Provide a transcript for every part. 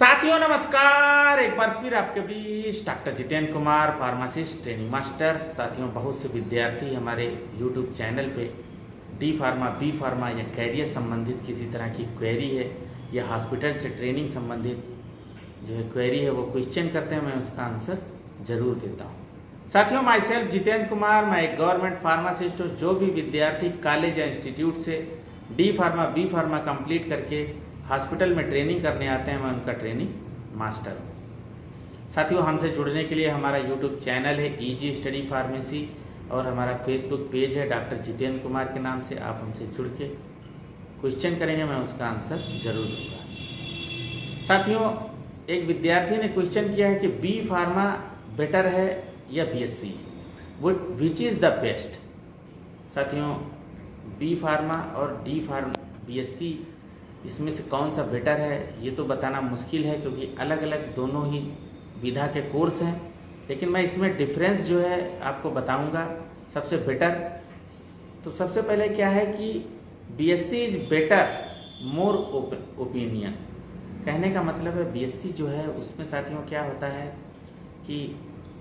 साथियों नमस्कार, एक बार फिर आपके बीच doctor Jitendra Kumar, pharmacist, training master. साथियों, बहुत से विद्यार्थी हमारे यूट्यूब चैनल पे डी फार्मा, बी फार्मा या कैरियर संबंधित किसी तरह की क्वेरी है या हॉस्पिटल से ट्रेनिंग संबंधित जो है क्वेरी है वो क्वेश्चन करते हैं। मैं उसका आंसर जरूर देता हूँ। साथियों, माई सेल्फ जितेंद्र कुमार, मैं एक गवर्नमेंट फार्मासिस्ट हूँ। जो भी विद्यार्थी कॉलेज या इंस्टीट्यूट से D pharma, B pharma complete करके हॉस्पिटल में ट्रेनिंग करने आते हैं, मैं उनका ट्रेनिंग मास्टर हूँ। साथियों, हमसे जुड़ने के लिए हमारा यूट्यूब चैनल है ईजी स्टडी फार्मेसी और हमारा फेसबुक पेज है डॉक्टर जितेंद्र कुमार के नाम से। आप हमसे जुड़ के क्वेश्चन करेंगे, मैं उसका आंसर जरूर दूंगा। साथियों, एक विद्यार्थी ने क्वेश्चन किया है कि बी फार्मा बेटर है या BSc, which is the best. साथियों, बी फार्मा और डी फार्मा बीएससी इसमें से कौन सा बेटर है ये तो बताना मुश्किल है, क्योंकि अलग अलग दोनों ही विधा के कोर्स हैं। लेकिन मैं इसमें डिफरेंस जो है आपको बताऊंगा। सबसे बेटर तो सबसे पहले क्या है कि BSc is better more opinion. कहने का मतलब है बीएससी जो है उसमें साथियों क्या होता है कि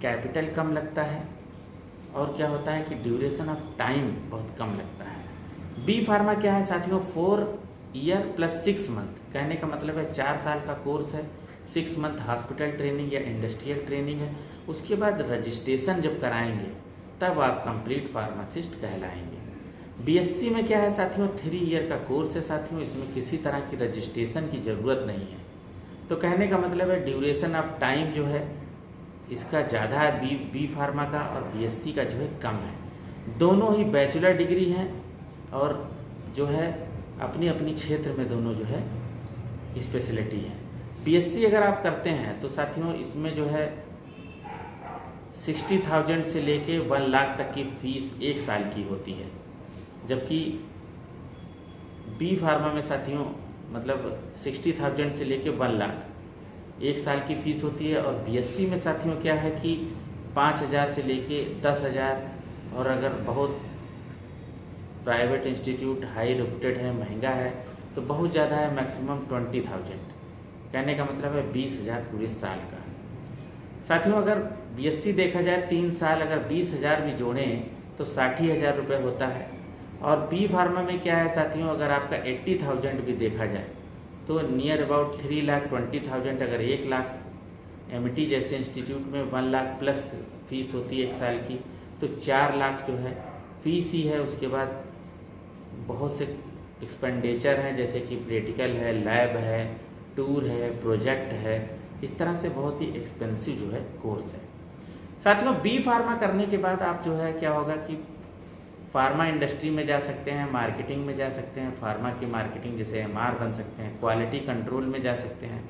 कैपिटल कम लगता है और क्या होता है कि ड्यूरेशन ऑफ टाइम बहुत कम लगता है। बी फार्मा क्या है साथियों, 4 ईयर प्लस 6 मंथ। कहने का मतलब है 4 साल का कोर्स है, 6 मंथ हॉस्पिटल ट्रेनिंग या इंडस्ट्रियल ट्रेनिंग है। उसके बाद रजिस्ट्रेशन जब कराएंगे तब आप कंप्लीट फार्मासिस्ट कहलाएंगे। बीएससी में क्या है साथियों, 3 ईयर का कोर्स है साथियों। इसमें किसी तरह की रजिस्ट्रेशन की ज़रूरत नहीं है। तो कहने का मतलब है ड्यूरेशन ऑफ टाइम जो है इसका ज़्यादा है बी फार्मा का, और बीएससी का जो है कम है। दोनों ही बैचलर डिग्री हैं और जो है अपनी अपनी क्षेत्र में दोनों जो है स्पेशलिटी है। बीएससी अगर आप करते हैं तो साथियों इसमें जो है 60,000 से लेके 1 लाख तक की फीस 1 साल की होती है। जबकि बी फार्मा में साथियों मतलब 60,000 से लेके 1 लाख 1 साल की फीस होती है। और बीएससी में साथियों क्या है कि 5,000 से लेके 10,000, और अगर बहुत प्राइवेट इंस्टीट्यूट हाई रेपुटेड है, महंगा है तो बहुत ज़्यादा है, मैक्सिमम 20,000। कहने का मतलब है 20,000 पूरे साल का। साथियों, अगर बीएससी देखा जाए 3 साल अगर 20,000 भी जोड़ें तो 60,000 रुपये होता है। और बी फार्मा में क्या है साथियों, अगर आपका 80,000 भी देखा जाए तो नियर अबाउट 3,20,000। अगर 1 लाख एमटी जैसे इंस्टीट्यूट में 1 लाख प्लस फीस होती है 1 साल की, तो 4 लाख जो है फीस ही है। उसके बाद बहुत से एक्सपेंडिचर हैं, जैसे कि प्रैक्टिकल है, लैब है, टूर है, प्रोजेक्ट है। इस तरह से बहुत ही एक्सपेंसिव जो है कोर्स है। साथियों, बी फार्मा करने के बाद आप जो है क्या होगा कि फार्मा इंडस्ट्री में जा सकते हैं, मार्केटिंग में जा सकते हैं। फार्मा की मार्केटिंग जैसे एमआर बन सकते हैं, क्वालिटी कंट्रोल में जा सकते हैं,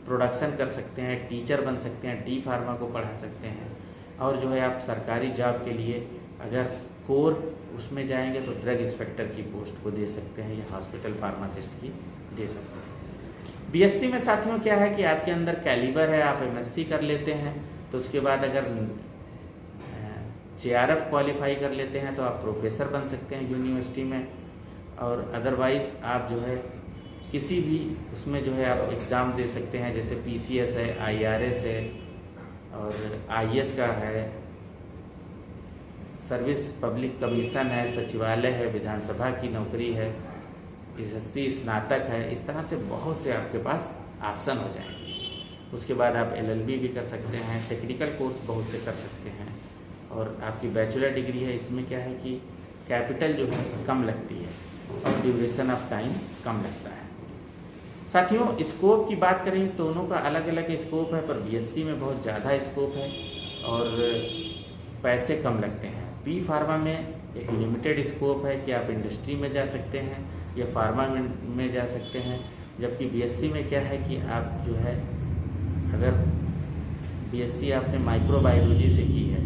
प्रोडक्शन कर सकते हैं, टीचर बन सकते हैं, डी फार्मा को पढ़ा सकते हैं। और जो है आप सरकारी जॉब के लिए अगर कोर उसमें जाएंगे तो ड्रग इंस्पेक्टर की पोस्ट को दे सकते हैं या हॉस्पिटल फार्मासिस्ट की दे सकते हैं। बीएससी में साथियों क्या है कि आपके अंदर कैलिबर है, आप एमएससी कर लेते हैं तो उसके बाद अगर जेआरएफ क्वालिफाई कर लेते हैं तो आप प्रोफेसर बन सकते हैं यूनिवर्सिटी में। और अदरवाइज़ आप जो है किसी भी उसमें जो है आप एग्ज़ाम दे सकते हैं, जैसे पीसीएस है, आईआरएस है और आईएएस का है, सर्विस पब्लिक कमीशन है, सचिवालय है, विधानसभा की नौकरी है, एसएससी स्नातक है। इस तरह से बहुत से आपके पास ऑप्शन हो जाएंगे। उसके बाद आप एलएलबी भी कर सकते हैं, टेक्निकल कोर्स बहुत से कर सकते हैं। और आपकी बैचलर डिग्री है, इसमें क्या है कि कैपिटल जो है कम लगती है और ड्यूरेशन ऑफ टाइम कम लगता है। साथियों, स्कोप की बात करें दोनों का अलग अलग स्कोप है, पर बीएससी में बहुत ज़्यादा स्कोप है और पैसे कम लगते हैं। बी फार्मा में एक लिमिटेड स्कोप है कि आप इंडस्ट्री में जा सकते हैं या फार्मा में जा सकते हैं। जबकि बीएससी में क्या है कि आप जो है अगर बीएससी आपने माइक्रोबायोलॉजी से की है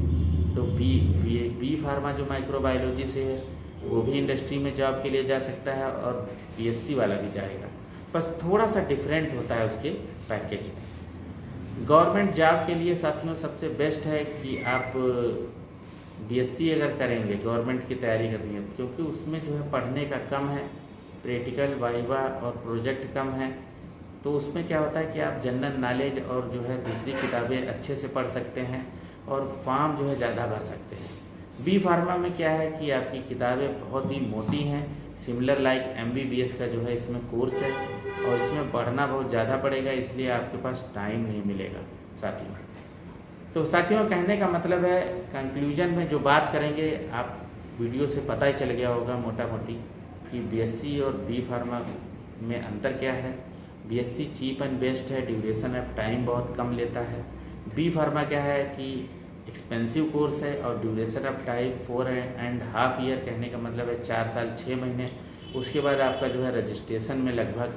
तो बी फार्मा जो माइक्रोबायोलॉजी से है वो भी इंडस्ट्री में जॉब के लिए जा सकता है और बीएससी वाला भी जाएगा। बस थोड़ा सा डिफरेंट होता है उसके पैकेज में। गवर्नमेंट जॉब के लिए साथियों सबसे बेस्ट है कि आप बीएससी अगर करेंगे, गवर्नमेंट की तैयारी करनी है, क्योंकि उसमें जो है पढ़ने का कम है, प्रैक्टिकल वाइवा और प्रोजेक्ट कम है तो उसमें क्या होता है कि आप जनरल नॉलेज और जो है दूसरी किताबें अच्छे से पढ़ सकते हैं और फॉर्म जो है ज़्यादा भर सकते हैं। बी फार्मा में क्या है कि आपकी किताबें बहुत ही मोटी हैं, सिमिलर लाइक MBBS का जो है इसमें कोर्स है और इसमें पढ़ना बहुत ज़्यादा पड़ेगा, इसलिए आपके पास टाइम नहीं मिलेगा साथियों। तो साथियों कहने का मतलब है, कंक्लूजन में जो बात करेंगे आप वीडियो से पता ही चल गया होगा मोटा मोटी कि BSc और बी फार्मा में अंतर क्या है। BSc चीप एंड बेस्ट है, ड्यूरेशन ऑफ टाइम बहुत कम लेता है। बी फार्मा क्या है कि एक्सपेंसिव कोर्स है और ड्यूरेशन ऑफ टाइम 4.5 ईयर, कहने का मतलब है 4 साल 6 महीने। उसके बाद आपका जो है रजिस्ट्रेशन में लगभग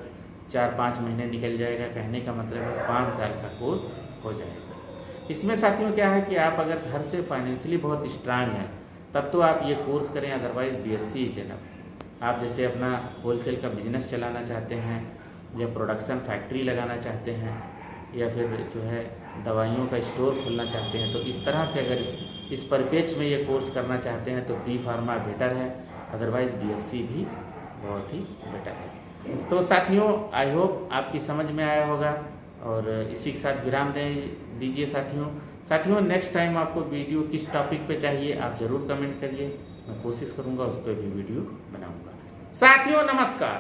4-5 महीने निकल जाएगा, कहने का मतलब है 5 साल का कोर्स हो जाएगा। इसमें साथियों क्या है कि आप अगर घर से फाइनेंशियली बहुत स्ट्रांग हैं तब तो आप ये कोर्स करें, अदरवाइज BSc इज इनफ। आप जैसे अपना होलसेल का बिजनेस चलाना चाहते हैं या प्रोडक्शन फैक्ट्री लगाना चाहते हैं या फिर जो है दवाइयों का स्टोर खोलना चाहते हैं, तो इस तरह से अगर इस परिपेक्ष में ये कोर्स करना चाहते हैं तो बी फार्मा बेटर है, अदरवाइज BSc भी बहुत ही बेटर है। तो साथियों आई होप आपकी समझ में आया होगा और इसी के साथ विराम दीजिए साथियों। नेक्स्ट टाइम आपको वीडियो किस टॉपिक पे चाहिए आप ज़रूर कमेंट करिए, मैं कोशिश करूँगा उस पर भी वीडियो बनाऊँगा। साथियों नमस्कार।